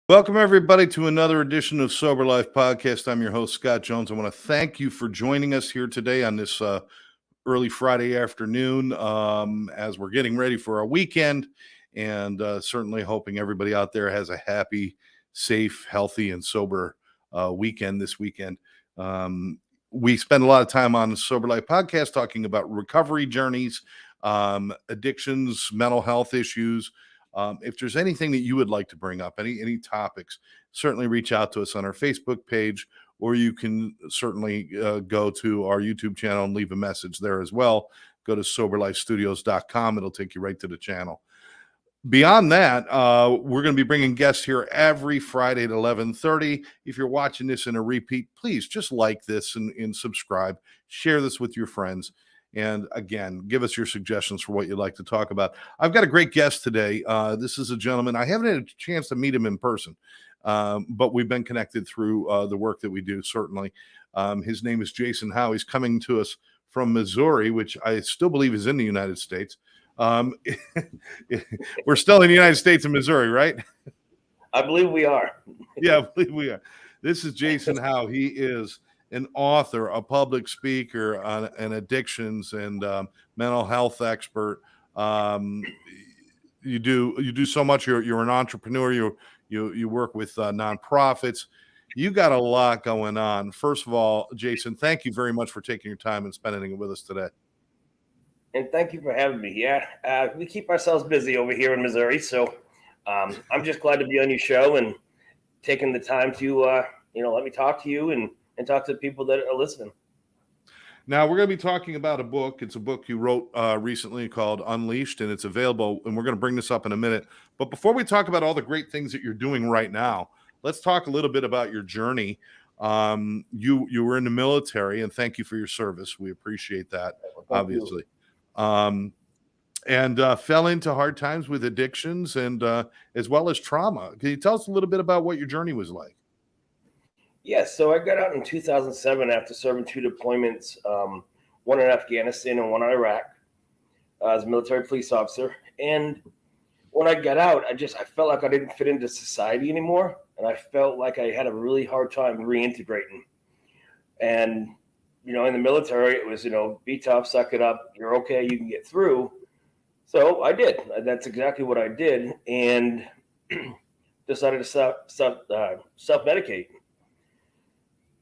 Welcome, everybody, to another edition of Sober Life Podcast. I'm your host, Scott Jones. I want to thank you for joining us here today on this early Friday afternoon as we're getting ready for our weekend, and certainly hoping everybody out there has a happy, safe, healthy, and sober weekend this weekend. We spend a lot of time on the Sober Life Podcast talking about recovery journeys, addictions, mental health issues. If there's anything that you would like to bring up, any topics, certainly reach out to us on our Facebook page, or you can certainly go to our YouTube channel and leave a message there as well. Go to soberlifestudios.com. It'll take you right to the channel. Beyond that, we're going to be bringing guests here every Friday at 11:30. If you're watching this in a repeat, please just like this and subscribe. Share this with your friends. And again, give us your suggestions for what you'd like to talk about. I've got a great guest today. This is a gentleman. I haven't had a chance to meet him in person, but we've been connected through the work that we do, certainly. His name is Jason Howe. He's coming to us from Missouri, which I still believe is in the United States. We're still in the United States and Missouri, right? I believe we are. Yeah, I believe we are. This is Jason Howe. He is an author, a public speaker on addictions, and mental health expert. You do so much. You're an entrepreneur. You work with nonprofits. You got a lot going on. First of all, Jason, thank you very much for taking your time and spending it with us today. And thank you for having me. Yeah, we keep ourselves busy over here in Missouri, so I'm just glad to be on your show and taking the time to let me talk to you and talk to the people that are listening. Now, we're going to be talking about a book. It's a book you wrote recently called Unleashed, and it's available, and we're going to bring this up in a minute. But before we talk about all the great things that you're doing right now, let's talk a little bit about your journey. You were in the military, and thank you for your service. We appreciate that, obviously. And fell into hard times with addictions and as well as trauma. Can you tell us a little bit about what your journey was like? Yes, so I got out in 2007 after serving 2 deployments, one in Afghanistan and one in Iraq, as a military police officer. And when I got out, I felt like I didn't fit into society anymore, and I felt like I had a really hard time reintegrating. And in the military, it was, be tough, suck it up, you're okay, you can get through. So I did. That's exactly what I did, and decided to self-medicate.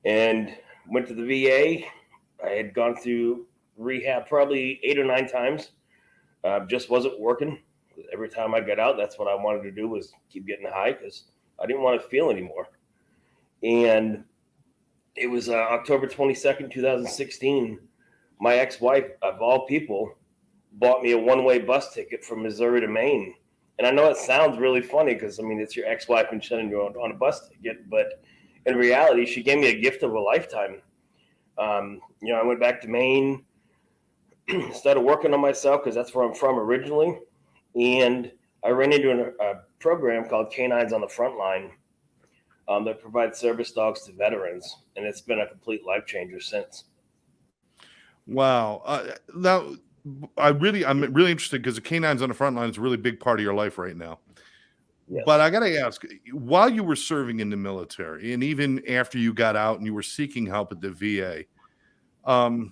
And went to the VA. I had gone through rehab probably 8 or 9 times. Just wasn't working. Every time I got out, that's what I wanted to do, was keep getting high, because I didn't want to feel anymore. And it was October 22nd, 2016. My ex-wife, of all people, bought me a one-way bus ticket from Missouri to Maine. And I know it sounds really funny because, it's your ex-wife and sending you on a bus ticket. But in reality, she gave me a gift of a lifetime. I went back to Maine, started working on myself because that's where I'm from originally. And I ran into a program called Canines on the Front Line that provides service dogs to veterans. And it's been a complete life changer since. Wow. Now, I'm really interested because the Canines on the Front Line is a really big part of your life right now. Yes. But I got to ask, while you were serving in the military, and even after you got out and you were seeking help at the VA, and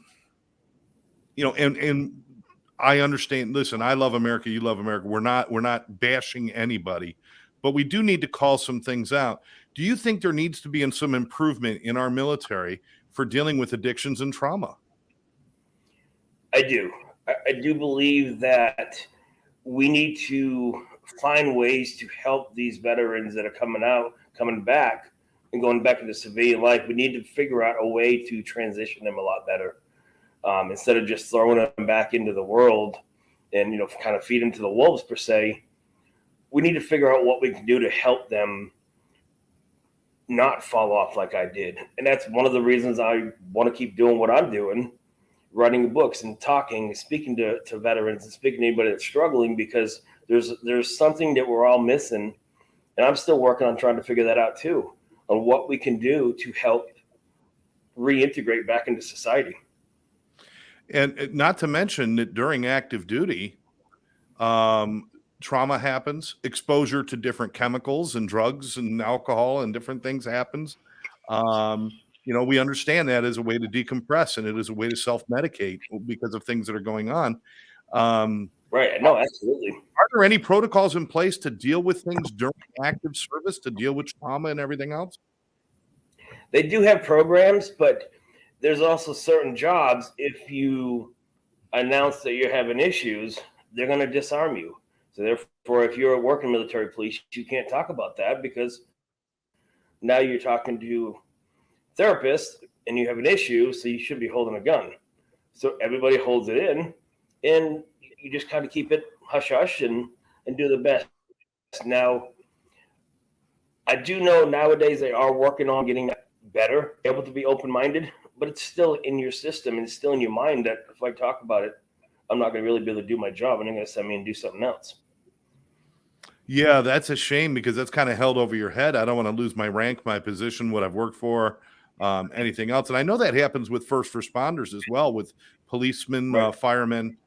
I understand. Listen, I love America. You love America. We're not bashing anybody, but we do need to call some things out. Do you think there needs to be some improvement in our military for dealing with addictions and trauma? I do. I do believe that we need to find ways to help these veterans that are coming back and going back into civilian life. We need to figure out a way to transition them a lot better, instead of just throwing them back into the world and, kind of feed them to the wolves per se. We need to figure out what we can do to help them not fall off like I did. And that's one of the reasons I want to keep doing what I'm doing, writing books and talking, speaking to veterans and speaking to anybody that's struggling, because there's something that we're all missing. And I'm still working on trying to figure that out too, on what we can do to help reintegrate back into society. And not to mention that during active duty, trauma happens, exposure to different chemicals and drugs and alcohol and different things happens. We understand that as a way to decompress, and it is a way to self-medicate because of things that are going on. Right. No, absolutely. Are there any protocols in place to deal with things during active service, to deal with trauma and everything else? They do have programs, but there's also certain jobs. If you announce that you're having issues, they're going to disarm you. So therefore, if you're working military police, you can't talk about that because now you're talking to therapists and you have an issue, so you should be holding a gun. So everybody holds it in, and you just kind of keep it hush hush and do the best. Now, I do know nowadays they are working on getting better, able to be open minded, but it's still in your system and it's still in your mind that if I talk about it, I'm not going to really be able to do my job, and they're going to send me and do something else. Yeah, that's a shame because that's kind of held over your head. I don't want to lose my rank, my position, what I've worked for, anything else. And I know that happens with first responders as well, with policemen, Right. firemen,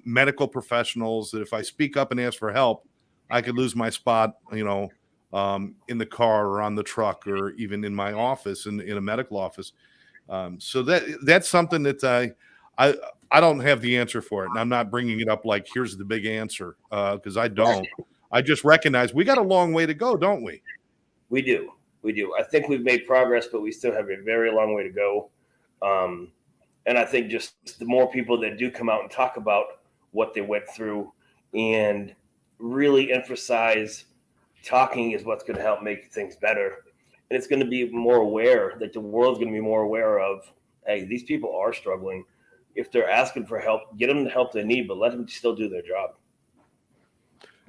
medical professionals, that if I speak up and ask for help, I could lose my spot, in the car or on the truck or even in my office, in a medical office. So that's something that I don't have the answer for it. And I'm not bringing it up like, here's the big answer, because I don't. I just recognize we got a long way to go, don't we? We do. We do. I think we've made progress, but we still have a very long way to go. And I think just the more people that do come out and talk about what they went through and really emphasize talking is what's going to help make things better. And it's going to be more aware that the world's going to be more aware of, hey, these people are struggling. If they're asking for help, get them the help they need, but let them still do their job.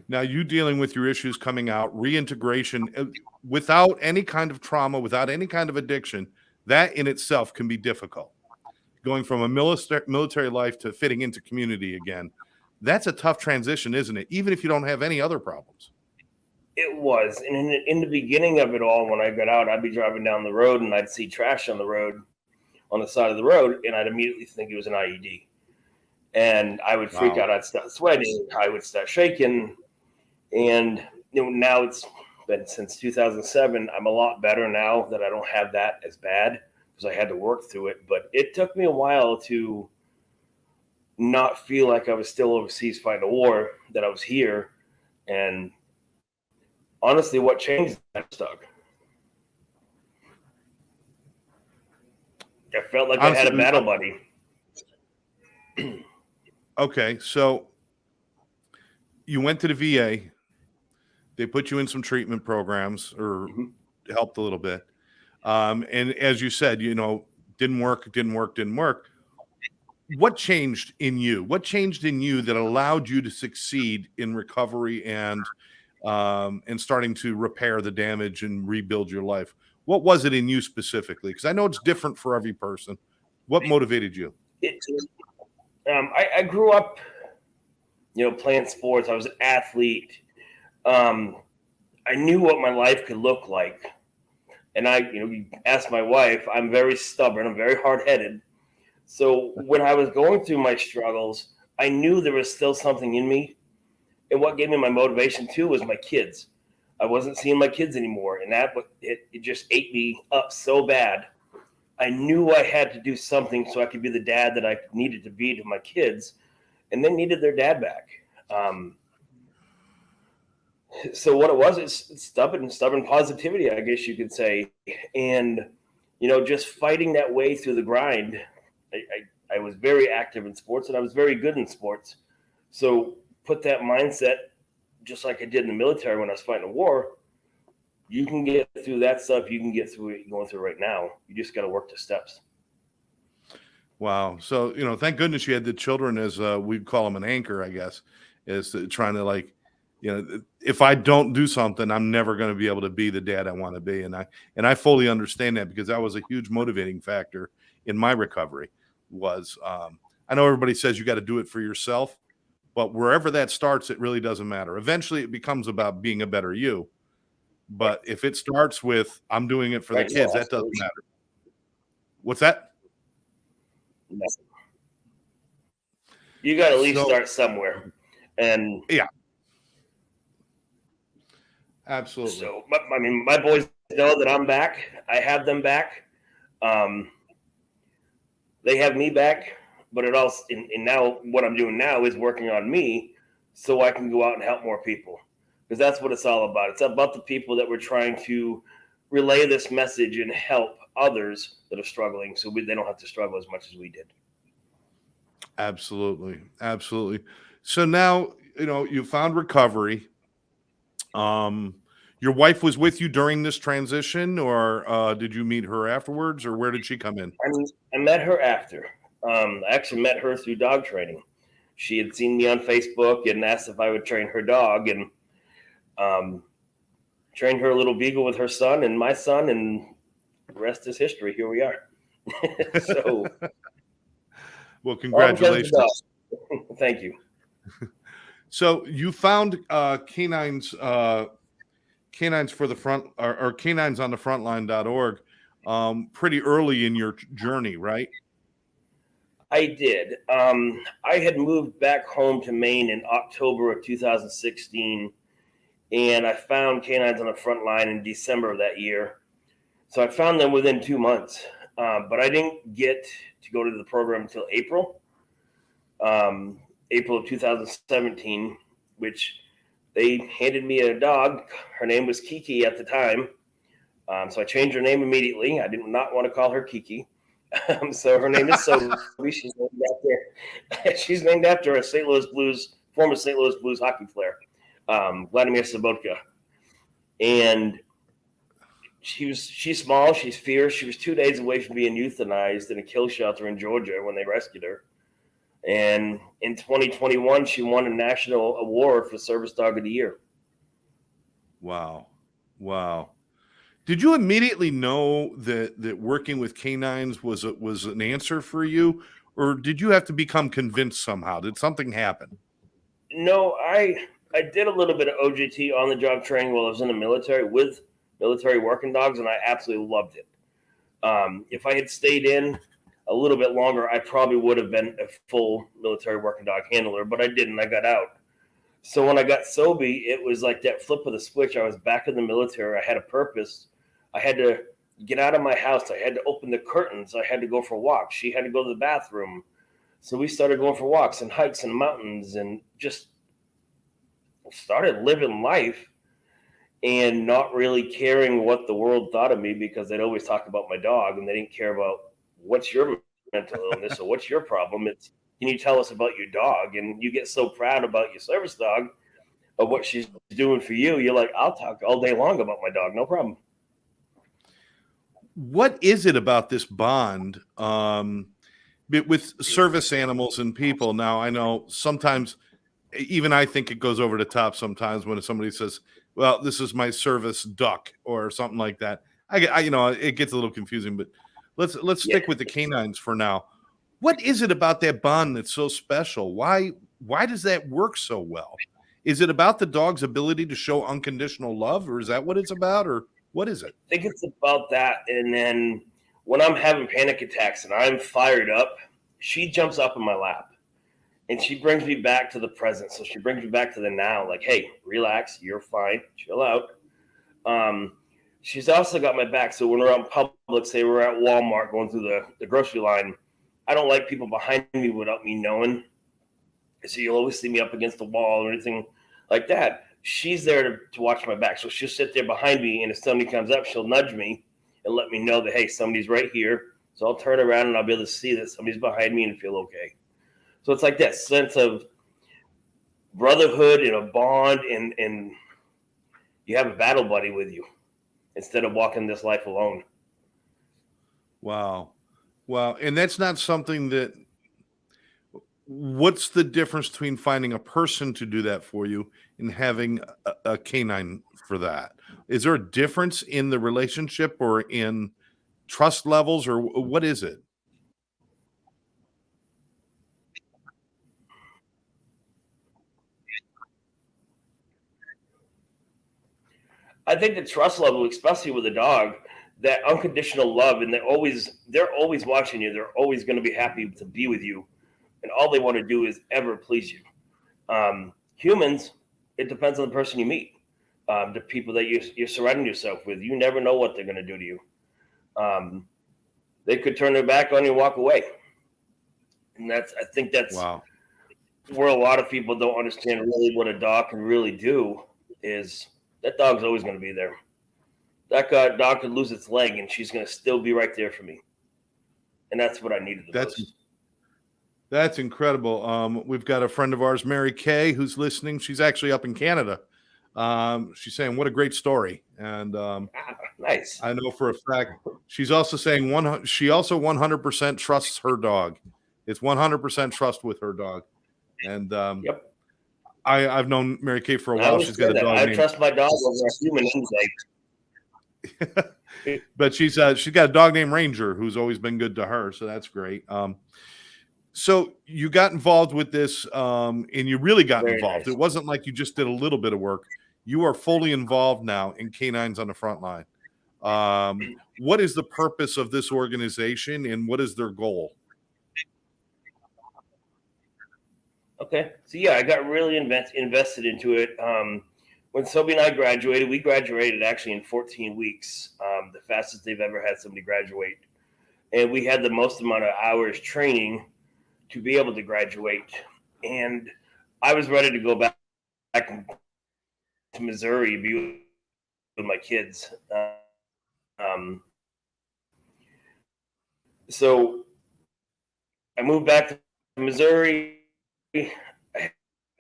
Now, you dealing with your issues coming out, reintegration, without any kind of trauma, without any kind of addiction, that in itself can be difficult. Going from a military life to fitting into community again, that's a tough transition, isn't it? Even if you don't have any other problems. It was. And in the beginning of it all, when I got out, I'd be driving down the road and I'd see trash on the road, on the side of the road, and I'd immediately think it was an IED. And I would freak out. I'd start sweating. I would start shaking. And now it's been since 2007. I'm a lot better now that I don't have that as bad because I had to work through it. But it took me a while to not feel like I was still overseas fighting a war, that I was here. And honestly, what changed that stuck? I felt like I had a battle buddy. Okay, so you went to the VA. They put you in some treatment programs or helped a little bit. And as you said, didn't work. What changed in you? What changed in you that allowed you to succeed in recovery and starting to repair the damage and rebuild your life? What was it in you specifically? Because I know it's different for every person. What motivated you? I grew up, playing sports. I was an athlete. I knew what my life could look like. And you ask my wife, I'm very stubborn. I'm very hard-headed. So when I was going through my struggles, I knew there was still something in me. And what gave me my motivation too was my kids. I wasn't seeing my kids anymore. And it just ate me up so bad. I knew I had to do something so I could be the dad that I needed to be to my kids, and they needed their dad back. So what it was is stubborn positivity, I guess you could say. And, just fighting that way through the grind. I was very active in sports and I was very good in sports. So put that mindset, just like I did in the military when I was fighting a war, you can get through that stuff. You can get through what you're going through right now. You just got to work the steps. Wow. So, thank goodness you had the children as we'd call them an anchor, I guess, is trying to if I don't do something, I'm never going to be able to be the dad I want to be. And I fully understand that because that was a huge motivating factor in my recovery was, I know everybody says you got to do it for yourself, but wherever that starts, it really doesn't matter. Eventually it becomes about being a better you. But if it starts with, I'm doing it for the kids, that doesn't matter. What's that? You got to at least start somewhere. And yeah. Absolutely. So, I mean, my boys know that I'm back. I have them back. They have me back, but it also, and now what I'm doing now is working on me so I can go out and help more people, because that's what it's all about. It's about the people that we're trying to relay this message and help others that are struggling, so they don't have to struggle as much as we did. Absolutely. Absolutely. So now, you found recovery. Um, your wife was with you during this transition, or did you meet her afterwards, or where did she come in? I met her after. I actually met her through dog training. She had seen me on Facebook and asked if I would train her dog, and trained her little beagle with her son and my son, and the rest is history. Here we are. So, Well, all because of the congratulations. dog. Thank you. So you found canines for the front, or canines on the frontline.org pretty early in your journey, right? I did. I had moved back home to Maine in October of 2016, and I found Canines on the Front Line in December of that year. So I found them within 2 months, but I didn't get to go to the program until April of 2017, which they handed me a dog. Her name was Kiki at the time. So I changed her name immediately. I did not want to call her Kiki. So her name is Sophie. She's named after a former St. Louis Blues hockey player, Vladimir Sobotka. And she's small, she's fierce. She was 2 days away from being euthanized in a kill shelter in Georgia when they rescued her. And in 2021, she won a national award for Service Dog of the Year. Wow. Did you immediately know that working with canines was an answer for you, or did you have to become convinced somehow? Did something happen? No, I did a little bit of OJT on the job training while I was in the military with military working dogs, and I absolutely loved it. If I had stayed in a little bit longer, I probably would have been a full military working dog handler, but I didn't. I got out. So when I got Sobe, it was like that flip of the switch. I was back in the military. I had a purpose. I had to get out of my house. I had to open the curtains. I had to go for walks. She had to go to the bathroom. So we started going for walks and hikes in the mountains and just started living life and not really caring what the world thought of me, because they'd always talk about my dog and they didn't care about what's your mental illness or what's your problem. It's, can you tell us about your dog? And you get so proud about your service dog of what she's doing for you. You're like, I'll talk all day long about my dog. No problem. What is it about this bond with service animals and people? Now, I know sometimes even I think it goes over the top sometimes when somebody says, well, this is my service duck or something like that. It gets a little confusing, but let's stick with the canines for now. What is it about that bond that's so special? Why does that work so well? Is it about the dog's ability to show unconditional love, or is that what it's about, or what is it? I think it's about that. And then when I'm having panic attacks and I'm fired up, she jumps up in my lap and she brings me back to the present. So she brings me back to the now, like, hey, relax, you're fine, chill out. She's also got my back. So when we're out in public, say we're at Walmart going through the grocery line, I don't like people behind me without me knowing. So you'll always see me up against the wall or anything like that. She's there to watch my back. So she'll sit there behind me, and if somebody comes up, she'll nudge me and let me know that, hey, somebody's right here. So I'll turn around and I'll be able to see that somebody's behind me and feel okay. So it's like that sense of brotherhood and a bond, and you have a battle buddy with you instead of walking this life alone. Wow. And that's not something that, what's the difference between finding a person to do that for you and having a canine for that? Is there a difference in the relationship or in trust levels, or what is it? I think the trust level, especially with a dog, that unconditional love, and they're always watching you. They're always going to be happy to be with you, and all they want to do is ever please you. Humans, it depends on the person you meet. the people that you're surrounding yourself with. You never know what they're going to do to you. They could turn their back on you and walk away. And I think that's wow. where a lot of people don't understand really what a dog can really do is that dog's always going to be there. That dog could lose its leg and she's going to still be right there for me. And that's what I needed the most. That's incredible. We've got a friend of ours, Mary Kay, who's listening. She's actually up in Canada. She's saying, what a great story. And nice. I know for a fact, she's also saying she also 100% trusts her dog. It's 100% trust with her dog. And yep. I've known Mary Kay for a while. She's got a dog. I trust my dog over a human anyway. But she's got a dog named Ranger who's always been good to her. So that's great. So you got involved with this and you really got Very involved. nice. It wasn't like you just did a little bit of work. You are fully involved now in Canines on the Front Line. What is the purpose of this organization and what is their goal? Okay. So, yeah, I got really invested into it. When Sobe and I graduated, we graduated actually in 14 weeks, the fastest they've ever had somebody graduate. And we had the most amount of hours training to be able to graduate. And I was ready to go back to Missouri to be with my kids. So I moved back to Missouri. I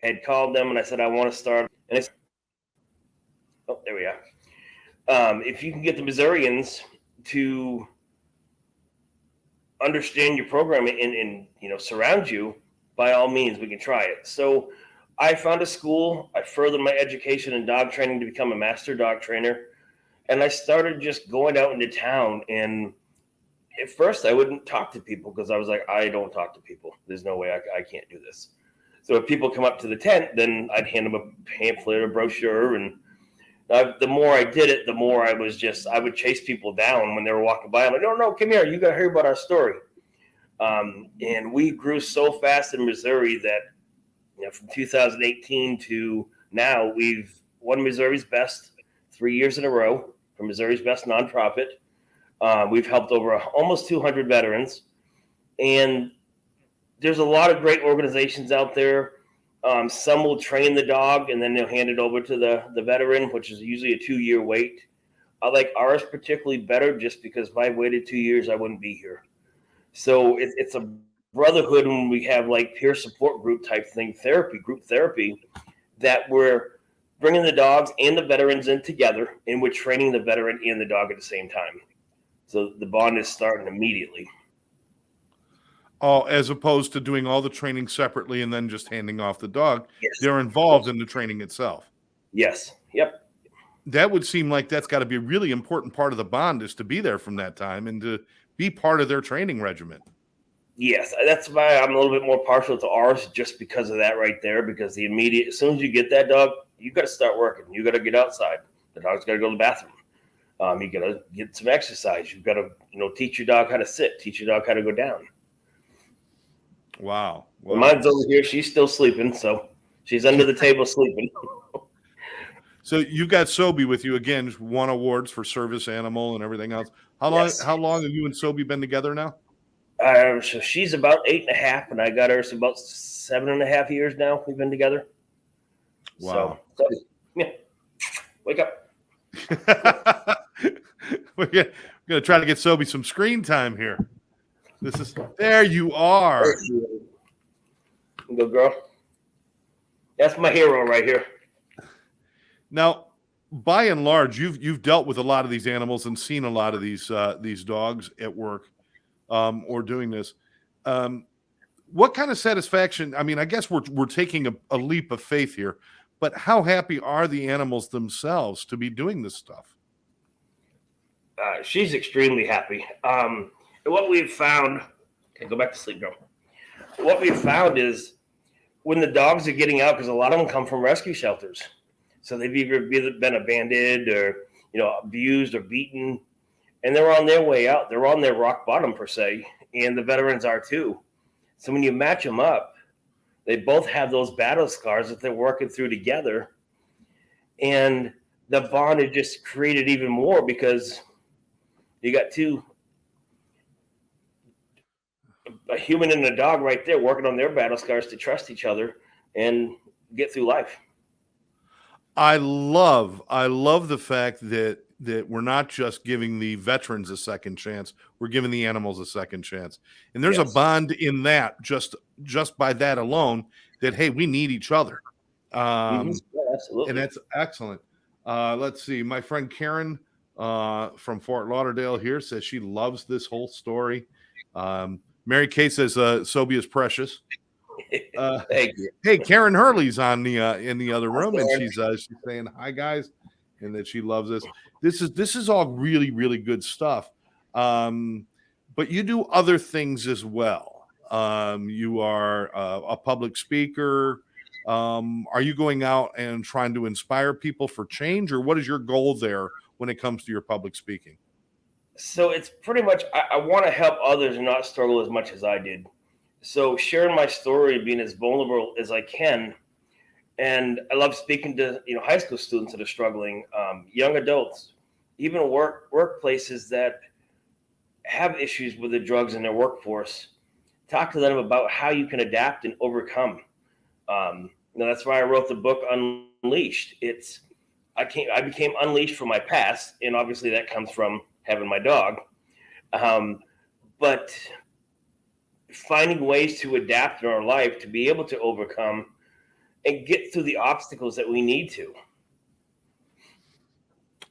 had called them and I said, I want to start. And it's, oh, there we are. If you can get the Missourians to understand your program and surround you, by all means, we can try it. So I found a school. I furthered my education in dog training to become a master dog trainer. And I started just going out into town. And at first I wouldn't talk to people because I was like, I don't talk to people. There's no way I can't do this. So if people come up to the tent, then I'd hand them a pamphlet or brochure. And the more I did it, the more I would chase people down when they were walking by. I'm like, no, come here. You got to hear about our story. And we grew so fast in Missouri that, from 2018 to now, we've won Missouri's Best 3 years in a row for Missouri's Best Nonprofit. We've helped over almost 200 veterans. And there's a lot of great organizations out there. Some will train the dog and then they'll hand it over to the veteran, which is usually a 2-year wait. I like ours particularly better just because if I waited 2 years, I wouldn't be here. So it's a brotherhood when we have like peer support group type thing, group therapy, that we're bringing the dogs and the veterans in together and we're training the veteran and the dog at the same time. So the bond is starting immediately. Oh, as opposed to doing all the training separately and then just handing off the dog. Yes. They're involved in the training itself. Yes. Yep. That would seem like that's got to be a really important part of the bond is to be there from that time and to be part of their training regimen. Yes. That's why I'm a little bit more partial to ours just because of that right there, because as soon as you get that dog, you got to start working. You got to get outside. The dog's got to go to the bathroom. You got to get some exercise. You've got to, teach your dog how to sit, teach your dog how to go down. Wow. Mine's over here. She's still sleeping, so she's under the table sleeping. So you've got Sobe with you again, won awards for service animal and everything else. How long have you and Sobe been together now? So she's about 8.5, and I got her about 7.5 years now. We've been together. Wow. So yeah, wake up. We're gonna try to get Sobe some screen time here. There you are. There you go, girl. That's my hero right here. Now, by and large, you've dealt with a lot of these animals and seen a lot of these dogs at work or doing this. What kind of satisfaction? I mean, I guess we're taking a leap of faith here, but how happy are the animals themselves to be doing this stuff? She's extremely happy. What we've found, okay, go back to sleep, girl. What we've found is when the dogs are getting out, because a lot of them come from rescue shelters. So they've either been abandoned or, abused or beaten, and they're on their way out. They're on their rock bottom, per se, and the veterans are too. So when you match them up, they both have those battle scars that they're working through together. And the bond is just created even more because you got a human and a dog right there working on their battle scars to trust each other and get through life. I love the fact that we're not just giving the veterans a second chance, we're giving the animals a second chance. And there's a Yes. bond in that just by that alone, that hey, we need each other. Yeah, And absolutely. that's excellent. Let's see. My friend Karen from Fort Lauderdale here says she loves this whole story. Mary Kay says Sobia's precious. Thank you. Hey, Karen Hurley's on the in the other room, and Karen. she's saying hi, guys, and that she loves this. This is all really good stuff. But you do other things as well. You are a public speaker. Are you going out and trying to inspire people for change, or what is your goal there when it comes to your public speaking? So it's pretty much I want to help others not struggle as much as I did. So sharing my story, being as vulnerable as I can, and I love speaking to high school students that are struggling, young adults, even workplaces that have issues with the drugs in their workforce. Talk to them about how you can adapt and overcome. That's why I wrote the book Unleashed. I became unleashed from my past, and obviously that comes from having my dog. But finding ways to adapt in our life to be able to overcome and get through the obstacles that we need to.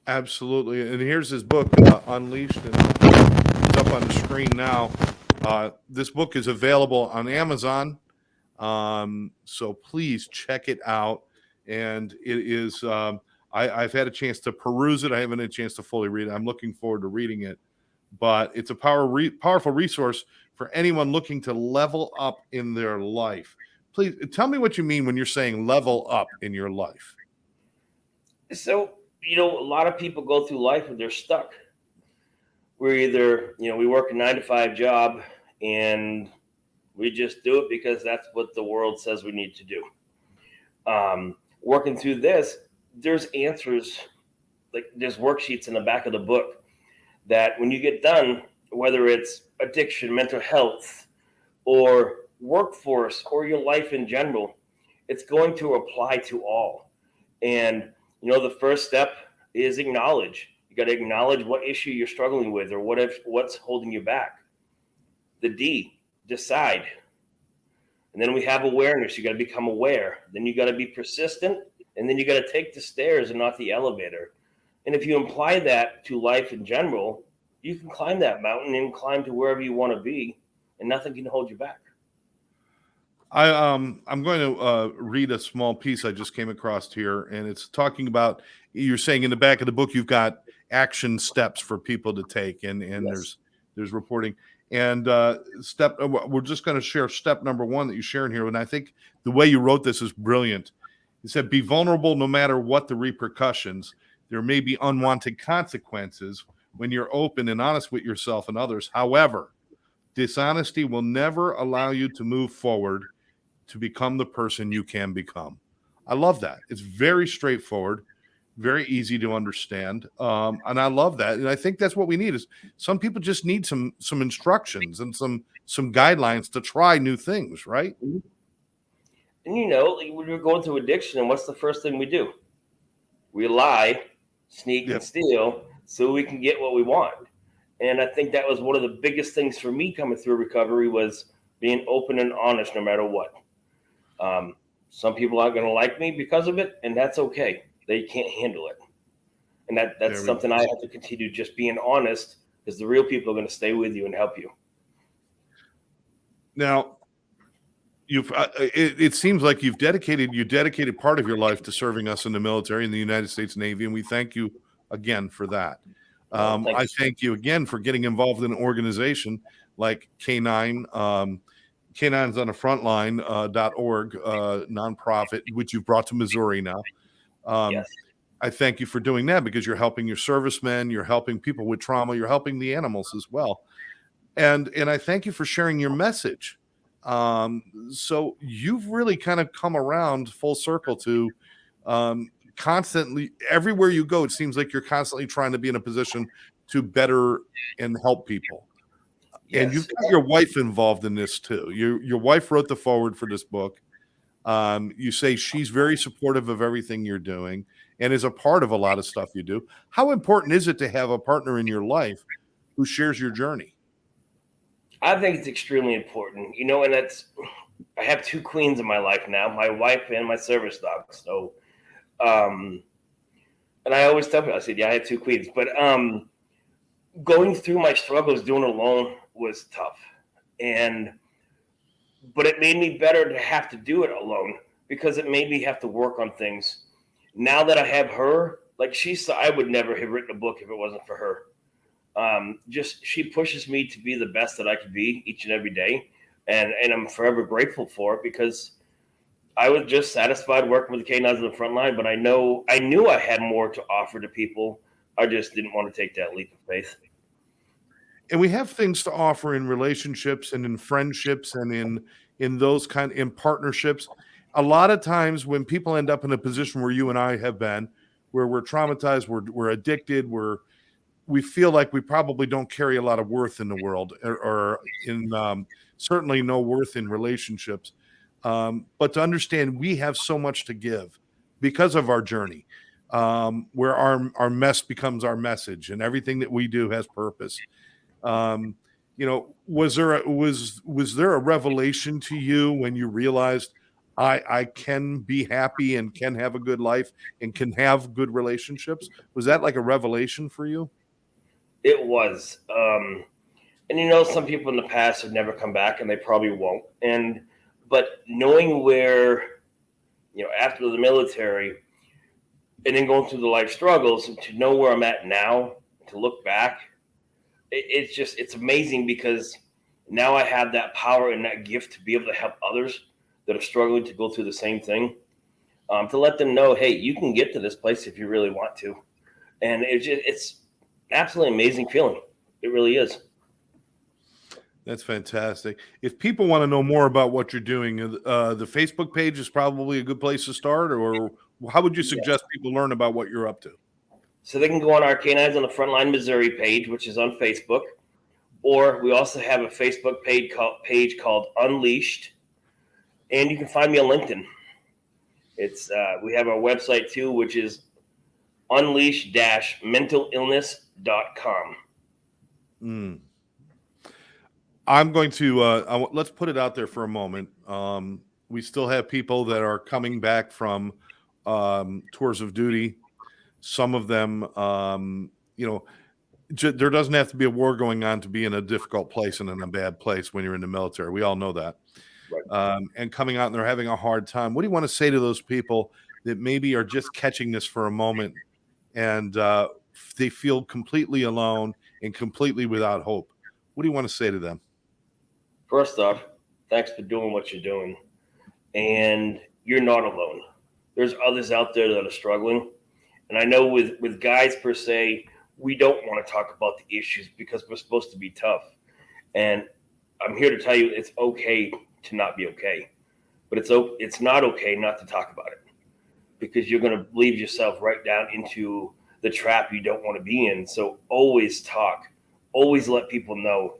Absolutely. And here's his book, Unleashed, and it's up on the screen now. This book is available on Amazon, so please check it out. And it is, I've had a chance to peruse it. I haven't had a chance to fully read it. I'm looking forward to reading it. But it's a powerful resource for anyone looking to level up in their life. Please tell me what you mean when you're saying level up in your life. So, a lot of people go through life and they're stuck. We're either, we work a 9-to-5 job and we just do it because that's what the world says we need to do. Working through this, there's answers, like there's worksheets in the back of the book that when you get done, whether it's addiction, mental health, or workforce, or your life in general, it's going to apply to all. And, the first step is acknowledge. You got to acknowledge what issue you're struggling with or what's holding you back. The D, decide. And then we have awareness. You got to become aware. Then you got to be persistent. And then you got to take the stairs and not the elevator. And if you apply that to life in general, you can climb that mountain and climb to wherever you want to be, and nothing can hold you back. I'm going to read a small piece I just came across here, and it's talking about, you're saying in the back of the book you've got action steps for people to take, and Yes. there's reporting. And we're just going to share step number 1 that you're sharing here, and I think the way you wrote this is brilliant. You said, be vulnerable no matter what the repercussions. There may be unwanted consequences when you're open and honest with yourself and others. However, dishonesty will never allow you to move forward to become the person you can become. I love that. It's very straightforward, very easy to understand. And I love that. And I think that's what we need, is some people just need some instructions and some guidelines to try new things, right? And when we're going through addiction, what's the first thing we do? We lie, sneak, and steal so we can get what we want. And I think that was one of the biggest things for me coming through recovery, was being open and honest no matter what. Some people aren't going to like me because of it, and that's okay. They can't handle it. And that's something I have to continue, just being honest, because the real people are going to stay with you and help you. Now, it seems like you dedicated part of your life to serving us in the military, in the United States Navy, and we thank you again for that. I thank you again for getting involved in an organization like K9, K9's on the frontline.org, nonprofit, which you've brought to Missouri now. Yes. I thank you for doing that, because you're helping your servicemen, you're helping people with trauma, you're helping the animals as well. And I thank you for sharing your message. So you've really kind of come around full circle to constantly, everywhere you go, it seems like you're constantly trying to be in a position to better and help people. And you've Yes. got your wife involved in this too. Your wife wrote the foreword for this book. You say she's very supportive of everything you're doing and is a part of a lot of stuff you do. How important is it to have a partner in your life who shares your journey? I think it's extremely important, and I have two queens in my life now, my wife and my service dog. So, and I always tell people, I said, yeah, I had two queens, but going through my struggles doing it alone was tough. But it made me better to have to do it alone because it made me have to work on things. Now that I have her, like she said, I would never have written a book if it wasn't for her. Just she pushes me to be the best that I could be each and every day, and I'm forever grateful for it because I was just satisfied working with the canines on the front line, but I knew I had more to offer to people. I just didn't want to take that leap of faith. And we have things to offer in relationships and in friendships and in those in partnerships. A lot of times when people end up in a position where you and I have been, where we're traumatized, we're addicted, we feel like we probably don't carry a lot of worth in the world, or in certainly no worth in relationships. But to understand we have so much to give because of our journey, where our mess becomes our message, and everything that we do has purpose. Was there a revelation to you when you realized I can be happy and can have a good life and can have good relationships? Was that like a revelation for you? It was. Some people in the past have never come back and they probably won't. But knowing where, after the military and then going through the life struggles, and to know where I'm at now, to look back, it's amazing because now I have that power and that gift to be able to help others that are struggling to go through the same thing, to let them know, hey, you can get to this place if you really want to. And it's absolutely amazing feeling. It really is. That's fantastic. If people want to know more about what you're doing, the Facebook page is probably a good place to start, or how would you suggest people learn about what you're up to? So they can go on our Canines on the Frontline Missouri page, which is on Facebook, or we also have a Facebook page called Unleashed, and you can find me on LinkedIn. We have our website too, which is unleash-mentalillness.com. I'm going to let's put it out there for a moment. We still have people that are coming back from tours of duty. Some of them, there doesn't have to be a war going on to be in a difficult place and in a bad place when you're in the military. We all know that. Right. And coming out and they're having a hard time. What do you want to say to those people that maybe are just catching this for a moment and they feel completely alone and completely without hope? What do you want to say to them? First off, thanks for doing what you're doing. And you're not alone. There's others out there that are struggling. And I know with guys per se, we don't want to talk about the issues because we're supposed to be tough. And I'm here to tell you it's okay to not be okay. But it's not okay not to talk about it because you're going to leave yourself right down into the trap you don't want to be in. So always talk. Always let people know.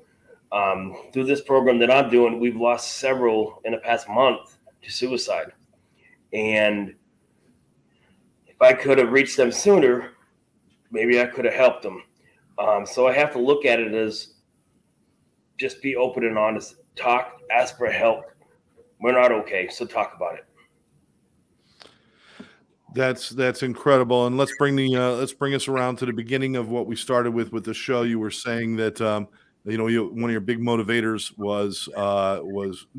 Through this program that I'm doing, we've lost several in the past month to suicide. And if I could have reached them sooner, maybe I could have helped them. So I have to look at it as just be open and honest. Talk, ask for help. We're not okay, so talk about it. That's incredible. And let's bring us around to the beginning of what we started with the show. You were saying that one of your big motivators was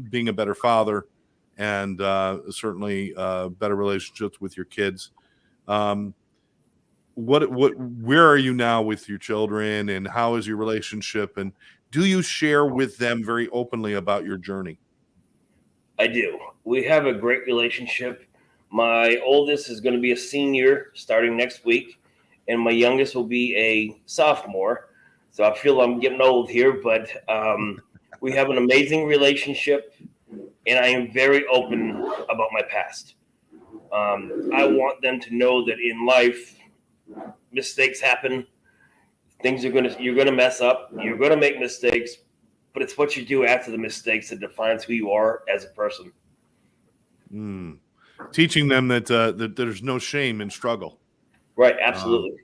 being a better father, and certainly better relationships with your kids. Where are you now with your children, and how is your relationship? And do you share with them very openly about your journey? I do. We have a great relationship. My oldest is going to be a senior starting next week, and my youngest will be a sophomore. So I feel I'm getting old here, but we have an amazing relationship, and I am very open about my past. I want them to know that in life, mistakes happen. You're gonna mess up. You're gonna make mistakes, but it's what you do after the mistakes that defines who you are as a person. Teaching them that there's no shame in struggle. Right, absolutely.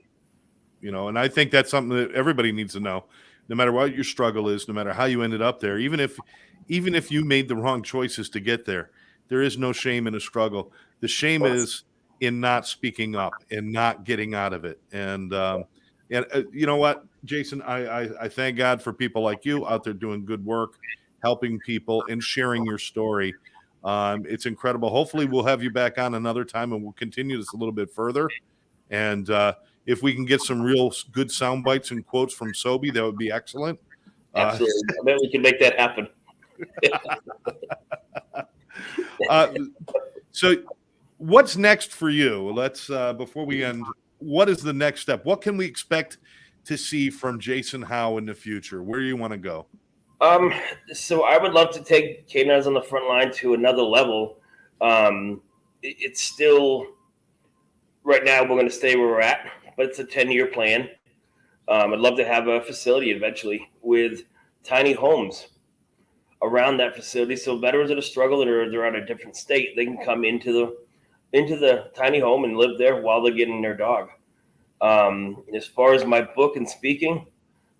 And I think that's something that everybody needs to know. No matter what your struggle is, no matter how you ended up there, even if you made the wrong choices to get there, there is no shame in a struggle. The shame is in not speaking up and not getting out of it. And you know what, Jason, I thank God for people like you out there doing good work, helping people and sharing your story. It's incredible. Hopefully we'll have you back on another time and we'll continue this a little bit further. And if we can get some real good sound bites and quotes from Sobe, that would be excellent. Absolutely. I bet we can make that happen. So what's next for you? Let's before we end, what is the next step? What can we expect to see from Jason Howe in the future? Where do you want to go? So I would love to take Canines on the Front Line to another level. It's still right now we're going to stay where we're at, but it's a 10-year plan. I'd love to have a facility eventually with tiny homes around that facility, so veterans that are struggling or they're out of a different state, they can come into the tiny home and live there while they're getting their dog. As far as my book and speaking,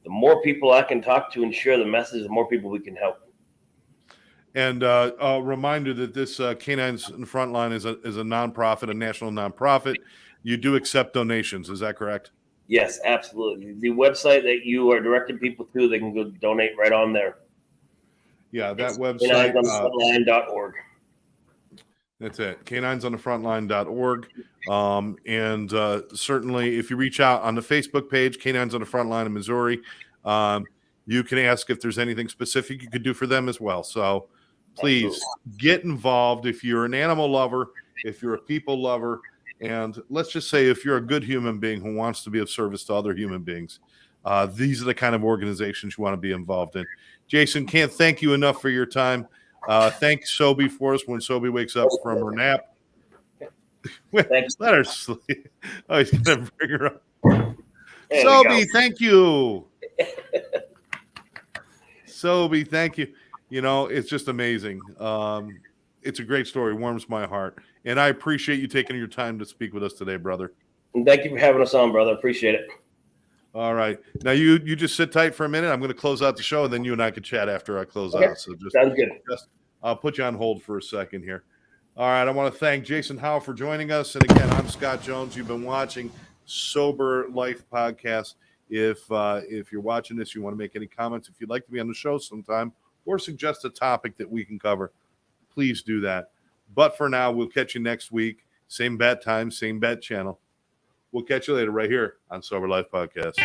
the more people I can talk to and share the message, the more people we can help. And a reminder that this Canines in the Front Line is a nonprofit, a national nonprofit. You do accept donations, is that correct? Yes, absolutely. The website that you are directing people to, they can go donate right on there. Yeah, that website. caninesonthefrontline.org. That's it, caninesonthefrontline.org. And certainly if you reach out on the Facebook page, Canines on the Front Line of Missouri, you can ask if there's anything specific you could do for them as well. So please get involved if you're an animal lover, if you're a people lover, and let's just say if you're a good human being who wants to be of service to other human beings. These are the kind of organizations you want to be involved in. Jason, can't thank you enough for your time. Thank Sobe for us when Sobe wakes up from her nap. Let her sleep. Oh, he's going to bring her up. Sobe, thank you. Sobe, thank you. You know, it's just amazing. It's a great story. Warms my heart. And I appreciate you taking your time to speak with us today, brother. And thank you for having us on, brother. Appreciate it. All right. Now you just sit tight for a minute. I'm going to close out the show, and then you and I can chat after I close out. So sounds good. I'll put you on hold for a second here. All right. I want to thank Jason Howe for joining us. And again, I'm Scott Jones. You've been watching Sober Life Podcast. If you're watching this, you want to make any comments, if you'd like to be on the show sometime or suggest a topic that we can cover, please do that. But for now, we'll catch you next week. Same bat time, same bat channel. We'll catch you later right here on Sober Life Podcast.